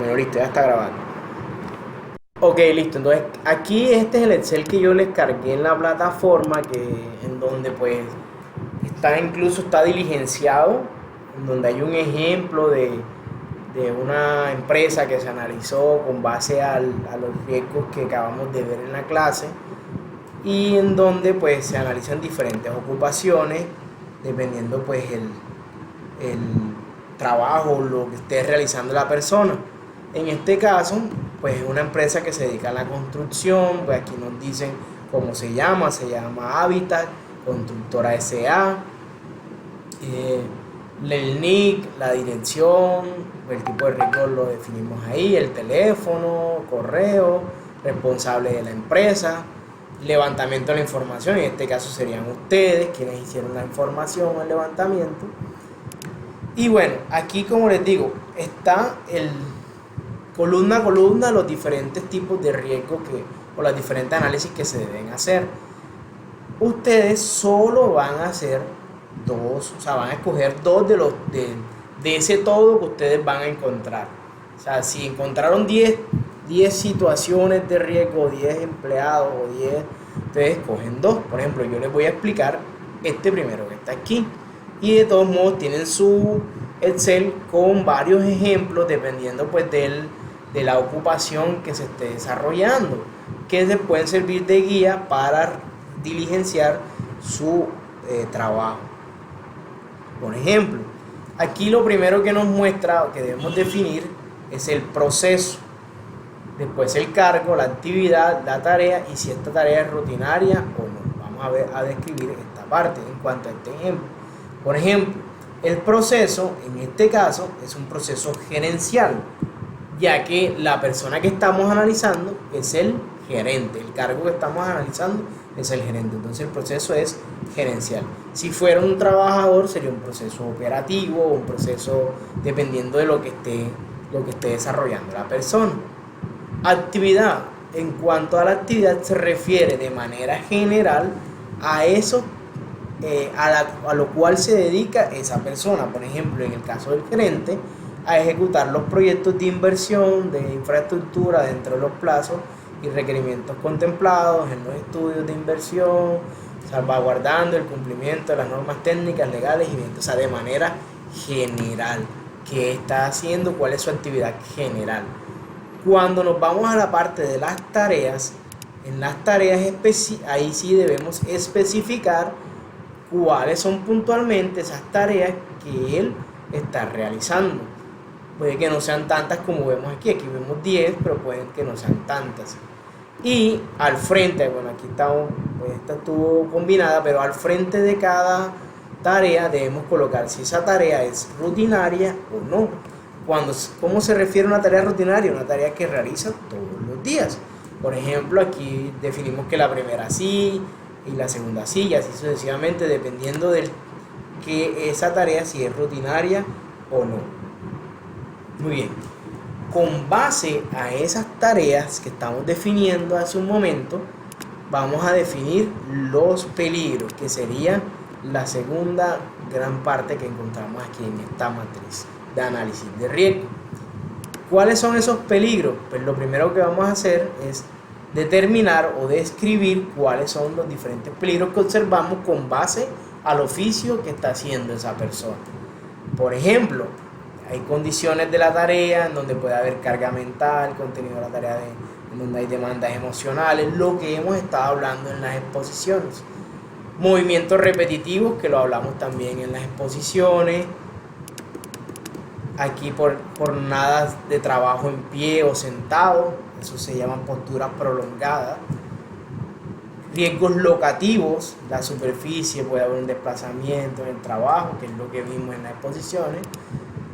Bueno, listo, ya está grabando. Ok, listo. Entonces, aquí este es el Excel que yo les cargué en la plataforma, en donde pues está diligenciado, en donde hay un ejemplo de una empresa que se analizó con base a los riesgos que acabamos de ver en la clase, y en donde pues se analizan diferentes ocupaciones dependiendo pues el trabajo, lo que esté realizando la persona. En este caso, pues es una empresa que se dedica a la construcción, pues aquí nos dicen cómo se llama Habitat, Constructora SA, eh, el NIC, la dirección, el tipo de riesgo lo definimos ahí, el teléfono, correo, responsable de la empresa, levantamiento de la información, en este caso serían ustedes quienes hicieron la información, el levantamiento. Y bueno, aquí como les digo, está columna a columna los diferentes tipos de riesgo o los diferentes análisis que se deben hacer. Ustedes solo van a hacer dos, o sea, van a escoger dos de ese todo que ustedes van a encontrar. O sea, si encontraron 10 situaciones de riesgo, 10 empleados o 10, ustedes escogen dos. Por ejemplo, yo les voy a explicar este primero que está aquí. Y de todos modos tienen su Excel con varios ejemplos dependiendo pues de la ocupación que se esté desarrollando, que se pueden servir de guía para diligenciar su trabajo. Por ejemplo, aquí lo primero que nos muestra o que debemos definir es el proceso, después el cargo, la actividad, la tarea y si esta tarea es rutinaria o no. Vamos a describir esta parte en cuanto a este ejemplo. Por ejemplo, el proceso en este caso es un proceso gerencial, ya que la persona que estamos analizando es el gerente, el cargo que estamos analizando es el gerente, entonces el proceso es gerencial. Si fuera un trabajador sería un proceso operativo, un proceso dependiendo de lo que esté desarrollando la persona. Actividad, en cuanto a la actividad se refiere de manera general a eso a lo cual se dedica esa persona. Por ejemplo, en el caso del gerente, a ejecutar los proyectos de inversión de infraestructura dentro de los plazos y requerimientos contemplados en los estudios de inversión, salvaguardando el cumplimiento de las normas técnicas, legales y bien, o sea, de manera general. ¿Qué está haciendo? ¿Cuál es su actividad general? Cuando nos vamos a la parte de las tareas, en las tareas ahí sí debemos especificar cuáles son puntualmente esas tareas que él está realizando. Puede que no sean tantas como vemos aquí vemos 10, pero pueden que no sean tantas. Y al frente, bueno, aquí estamos, pues esta estuvo combinada, pero al frente de cada tarea debemos colocar si esa tarea es rutinaria o no. ¿Cómo se refiere a una tarea rutinaria? Una tarea que realiza todos los días. Por ejemplo, aquí definimos que la primera sí, y la segunda sí, y así sucesivamente, dependiendo de que esa tarea si es rutinaria o no. Muy bien, con base a esas tareas que estamos definiendo hace un momento, vamos a definir los peligros, que sería la segunda gran parte que encontramos aquí en esta matriz de análisis de riesgo. ¿Cuáles son esos peligros? Pues lo primero que vamos a hacer es determinar o describir cuáles son los diferentes peligros que observamos con base al oficio que está haciendo esa persona. Por ejemplo, hay condiciones de la tarea en donde puede haber carga mental, contenido de la tarea en donde hay demandas emocionales, lo que hemos estado hablando en las exposiciones. Movimientos repetitivos, que lo hablamos también en las exposiciones. Aquí por jornadas de trabajo en pie o sentado, eso se llaman posturas prolongadas. Riesgos locativos, la superficie, puede haber un desplazamiento en el trabajo, que es lo que vimos en las exposiciones.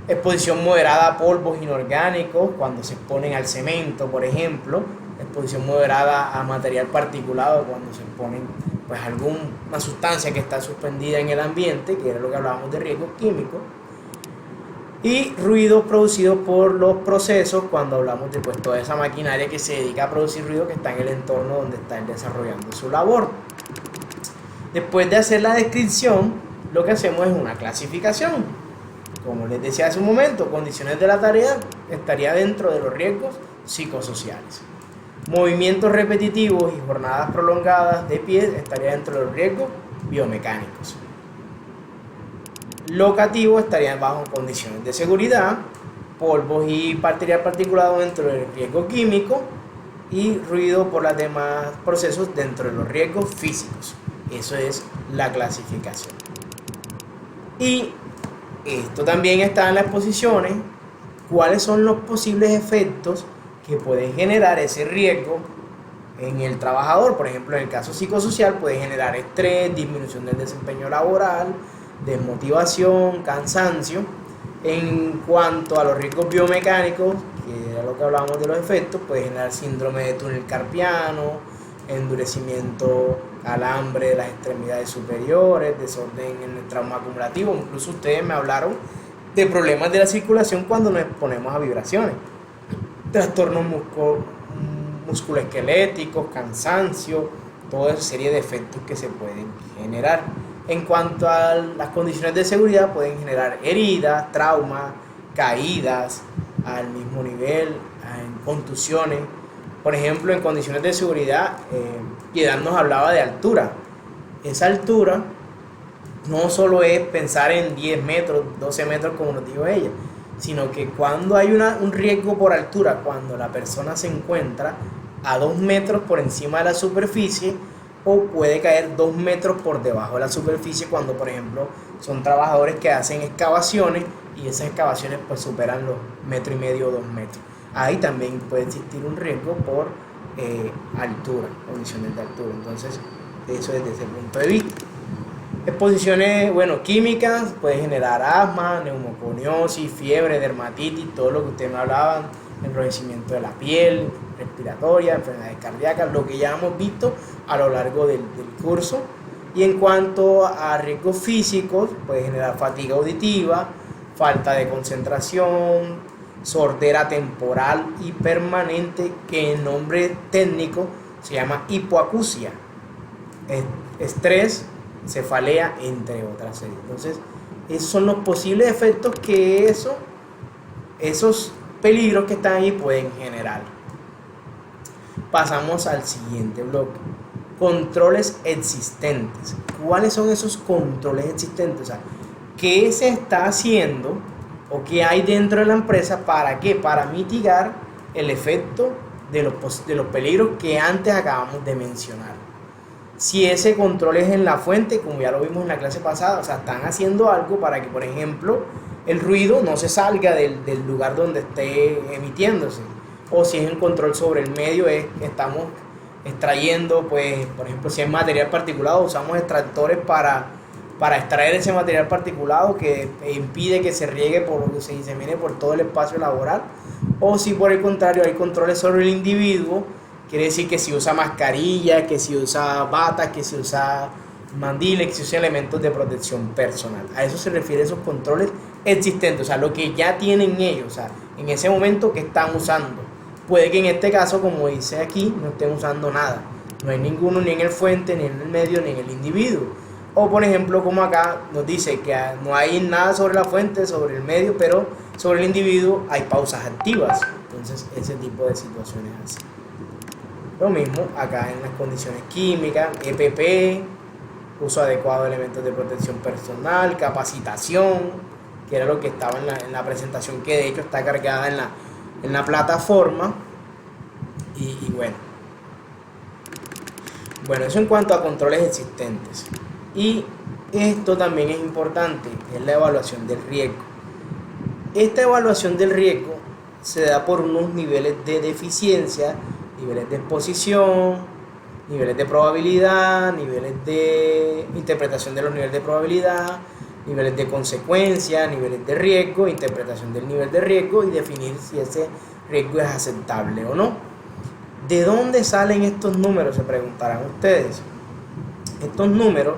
Exposición moderada a polvos inorgánicos, cuando se exponen al cemento, por ejemplo. Exposición moderada a material particulado, cuando se exponen pues alguna sustancia que está suspendida en el ambiente, que era lo que hablábamos de riesgos químicos. Y ruidos producidos por los procesos, cuando hablamos de pues, toda esa maquinaria que se dedica a producir ruido que está en el entorno donde está desarrollando su labor. Después de hacer la descripción, lo que hacemos es una clasificación. Como les decía hace un momento, condiciones de la tarea estaría dentro de los riesgos psicosociales. Movimientos repetitivos y jornadas prolongadas de pie estaría dentro de los riesgos biomecánicos. Locativo estaría bajo condiciones de seguridad. Polvos y material particulado dentro del riesgo químico. Y ruido por los demás procesos dentro de los riesgos físicos. Eso es la clasificación. Y esto también está en las exposiciones. ¿Cuáles son los posibles efectos que pueden generar ese riesgo en el trabajador? Por ejemplo, en el caso psicosocial puede generar estrés, disminución del desempeño laboral, desmotivación, cansancio. En cuanto a los riesgos biomecánicos, que era lo que hablábamos de los efectos, puede generar síndrome de túnel carpiano, endurecimiento, calambre de las extremidades superiores, desorden en el trauma acumulativo. Incluso ustedes me hablaron de problemas de la circulación cuando nos exponemos a vibraciones. Trastornos musculoesqueléticos, cansancio, toda esa serie de efectos que se pueden generar. En cuanto a las condiciones de seguridad, pueden generar heridas, traumas, caídas al mismo nivel, contusiones. Por ejemplo, en condiciones de seguridad, Piedad nos hablaba de altura. Esa altura no solo es pensar en 10 metros, 12 metros como nos dijo ella, sino que cuando hay un riesgo por altura, cuando la persona se encuentra a 2 metros por encima de la superficie, o puede caer 2 metros por debajo de la superficie cuando, por ejemplo, son trabajadores que hacen excavaciones y esas excavaciones pues superan los 1,5 metros o 2 metros. Ahí también puede existir un riesgo por altura, condiciones de altura. Entonces, eso desde ese punto de vista. Exposiciones, químicas, puede generar asma, neumoconiosis, fiebre, dermatitis, todo lo que ustedes me hablaban, enrojecimiento de la piel, respiratoria, enfermedades cardíacas, lo que ya hemos visto a lo largo del curso. Y en cuanto a riesgos físicos, puede generar fatiga auditiva, falta de concentración, sordera temporal y permanente, que en nombre técnico se llama hipoacusia, estrés, cefalea, entre otras series. Entonces, esos son los posibles efectos que esos peligros que están ahí pueden generar. Pasamos al siguiente bloque. Controles existentes. ¿Cuáles son esos controles existentes? O sea, ¿qué se está haciendo o qué hay dentro de la empresa? ¿Para qué? Para mitigar el efecto de los peligros que antes acabamos de mencionar. Si ese control es en la fuente, como ya lo vimos en la clase pasada, o sea, están haciendo algo para que, por ejemplo, el ruido no se salga del lugar donde esté emitiéndose. O si es un control sobre el medio, estamos extrayendo, pues, por ejemplo, si es material particulado, usamos extractores para extraer ese material particulado que impide que se riegue que se disemine por todo el espacio laboral. O si por el contrario hay controles sobre el individuo, quiere decir que si usa mascarilla, que si usa batas, que si usa mandiles, que si usa elementos de protección personal. A eso se refiere esos controles existentes, o sea, lo que ya tienen ellos, o sea, en ese momento que están usando. Puede que en este caso, como dice aquí, no estén usando nada. No hay ninguno ni en el fuente, ni en el medio, ni en el individuo. O por ejemplo, como acá nos dice que no hay nada sobre la fuente, sobre el medio, pero sobre el individuo hay pausas activas. Entonces, ese tipo de situaciones así. Lo mismo acá en las condiciones químicas, EPP, uso adecuado de elementos de protección personal, capacitación, que era lo que estaba en la presentación, que de hecho está cargada en la plataforma. Y bueno, eso en cuanto a controles existentes. Y esto también es importante, es la evaluación del riesgo. Esta evaluación del riesgo se da por unos niveles de deficiencia, niveles de exposición, niveles de probabilidad, niveles de interpretación de los niveles de probabilidad, niveles de consecuencia, niveles de riesgo, interpretación del nivel de riesgo y definir si ese riesgo es aceptable o no. ¿De dónde salen estos números? Se preguntarán ustedes. Estos números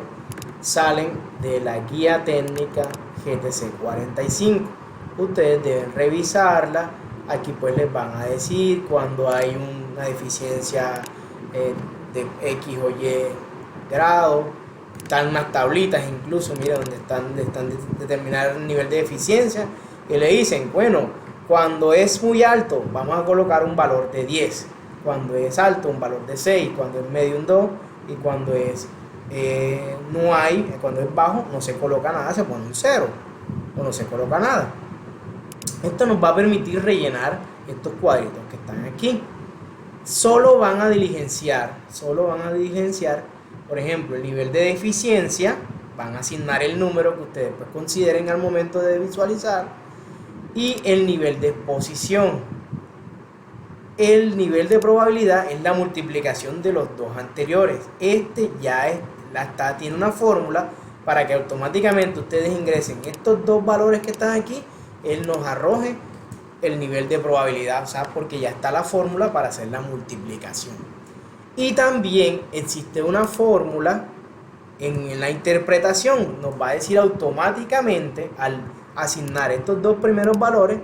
salen de la guía técnica GTC 45. Ustedes deben revisarla. Aquí pues les van a decir cuando hay una deficiencia de X o Y grado, están unas tablitas incluso, mira, donde están determinar el nivel de eficiencia, y le dicen, bueno, cuando es muy alto, vamos a colocar un valor de 10, cuando es alto, un valor de 6, cuando es medio, un 2, y cuando es cuando es bajo, no se coloca nada, se pone un 0, o no se coloca nada. Esto nos va a permitir rellenar estos cuadritos que están aquí. Solo van a diligenciar, por ejemplo, el nivel de eficiencia, van a asignar el número que ustedes pues consideren al momento de visualizar, y el nivel de exposición. El nivel de probabilidad es la multiplicación de los dos anteriores. Este ya tiene una fórmula para que automáticamente ustedes ingresen estos dos valores que están aquí, él nos arroje el nivel de probabilidad, o sea, porque ya está la fórmula para hacer la multiplicación. Y también existe una fórmula en la interpretación, nos va a decir automáticamente, al asignar estos dos primeros valores,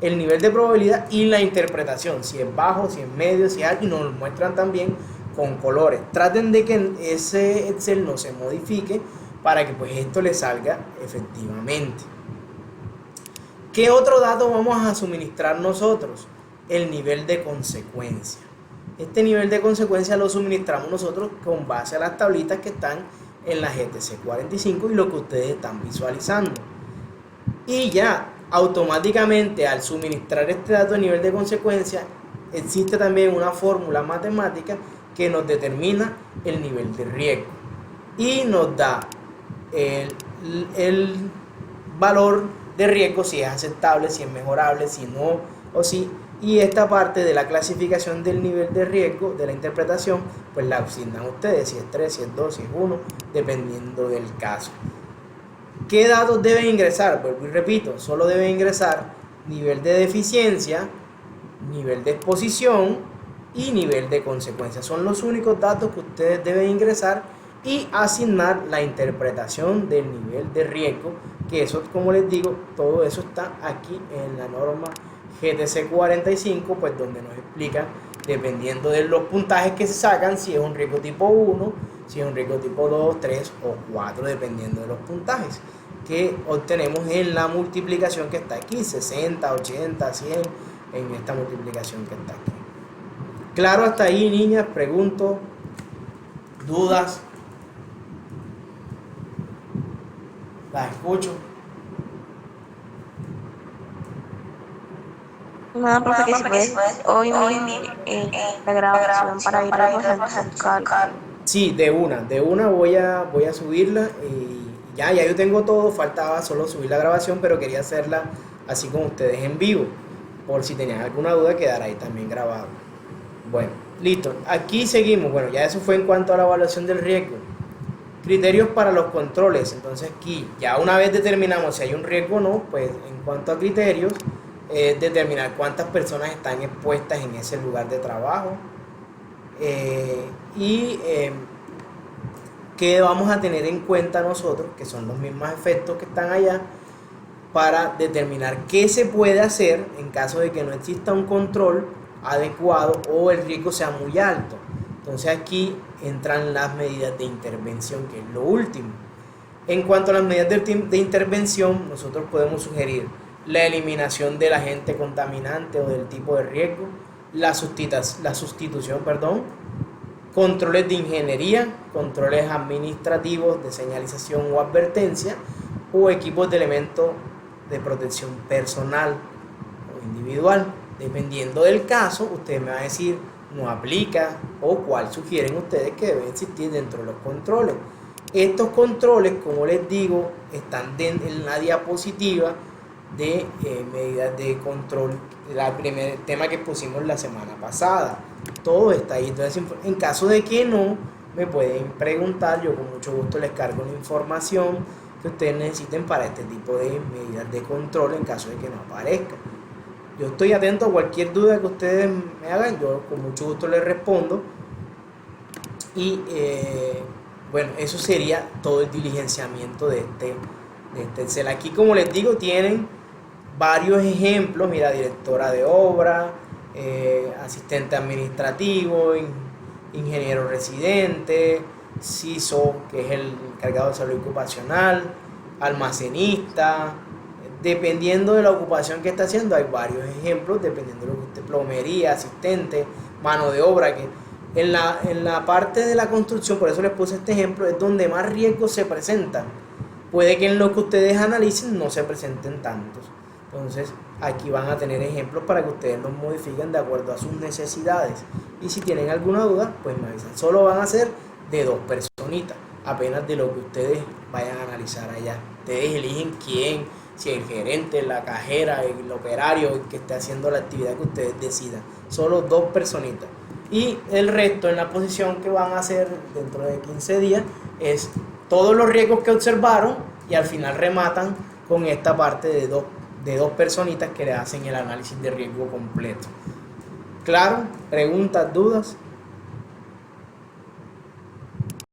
el nivel de probabilidad y la interpretación, si es bajo, si es medio, si es alto, y nos lo muestran también con colores. Traten de que ese Excel no se modifique para que pues esto le salga efectivamente. ¿Qué otro dato vamos a suministrar nosotros? El nivel de consecuencia. Este nivel de consecuencia lo suministramos nosotros con base a las tablitas que están en la GTC 45 y lo que ustedes están visualizando. Y ya automáticamente al suministrar este dato de nivel de consecuencia, existe también una fórmula matemática que nos determina el nivel de riesgo y nos da el valor de riesgo, si es aceptable, si es mejorable, si no o si. Y esta parte de la clasificación del nivel de riesgo, de la interpretación, pues la asignan ustedes, si es 3, si es 2, si es 1, dependiendo del caso. ¿Qué datos deben ingresar? Vuelvo y repito, solo deben ingresar nivel de deficiencia, nivel de exposición y nivel de consecuencia. Son los únicos datos que ustedes deben ingresar y asignar la interpretación del nivel de riesgo, que eso, como les digo, todo eso está aquí en la norma GTC 45, pues donde nos explica, dependiendo de los puntajes que se sacan, si es un riesgo tipo 1, si es un riesgo tipo 2, 3 o 4, dependiendo de los puntajes que obtenemos en la multiplicación que está aquí, 60, 80, 100, en esta multiplicación que está aquí. Claro hasta ahí, niñas, pregunto, dudas, las escucho. Nada, profe, que si puedes hoy mismo la grabación para ir a buscar. Sí, de una voy a subirla y ya yo tengo todo, faltaba solo subir la grabación, pero quería hacerla así con ustedes en vivo, por si tenían alguna duda quedará ahí también grabado. Bueno, listo, aquí seguimos. Bueno, ya eso fue en cuanto a la evaluación del riesgo. Criterios para los controles. Entonces aquí, ya una vez determinamos si hay un riesgo o no, pues en cuanto a criterios, determinar cuántas personas están expuestas en ese lugar de trabajo y qué vamos a tener en cuenta nosotros, que son los mismos efectos que están allá, para determinar qué se puede hacer en caso de que no exista un control adecuado o el riesgo sea muy alto. Entonces aquí entran las medidas de intervención, que es lo último. En cuanto a las medidas de intervención, nosotros podemos sugerir la eliminación del agente contaminante o del tipo de riesgo, la sustitución, controles de ingeniería, controles administrativos de señalización o advertencia, o equipos de elementos de protección personal o individual. Dependiendo del caso, usted me va a decir no aplica o cuál sugieren ustedes que debe existir dentro de los controles. Estos controles, como les digo, están en la diapositiva de medidas de control, el primer tema que pusimos la semana pasada. Todo está ahí. Entonces, en caso de que no, me pueden preguntar, yo con mucho gusto les cargo la información que ustedes necesiten para este tipo de medidas de control en caso de que no aparezca. Yo estoy atento a cualquier duda que ustedes me hagan, yo con mucho gusto les respondo. Y bueno, eso sería todo el diligenciamiento de este Excel. Aquí, como les digo, tienen varios ejemplos. Mira, directora de obra, asistente administrativo, ingeniero residente, CISO, que es el encargado de salud ocupacional, almacenista, dependiendo de la ocupación que está haciendo. Hay varios ejemplos, dependiendo de lo que usted, plomería, asistente, mano de obra, que en la parte de la construcción, por eso les puse este ejemplo, es donde más riesgos se presentan. Puede que en lo que ustedes analicen no se presenten tantos. Entonces, aquí van a tener ejemplos para que ustedes los modifiquen de acuerdo a sus necesidades. Y si tienen alguna duda, pues me avisan. Solo van a ser de 2 personitas, apenas de lo que ustedes vayan a analizar allá. Ustedes eligen quién, si el gerente, la cajera, el operario, el que esté haciendo la actividad que ustedes decidan. Solo 2 personitas. Y el resto en la posición que van a hacer dentro de 15 días es todos los riesgos que observaron y al final rematan con esta parte de dos personitas que le hacen el análisis de riesgo completo. ¿Claro? ¿Preguntas, dudas?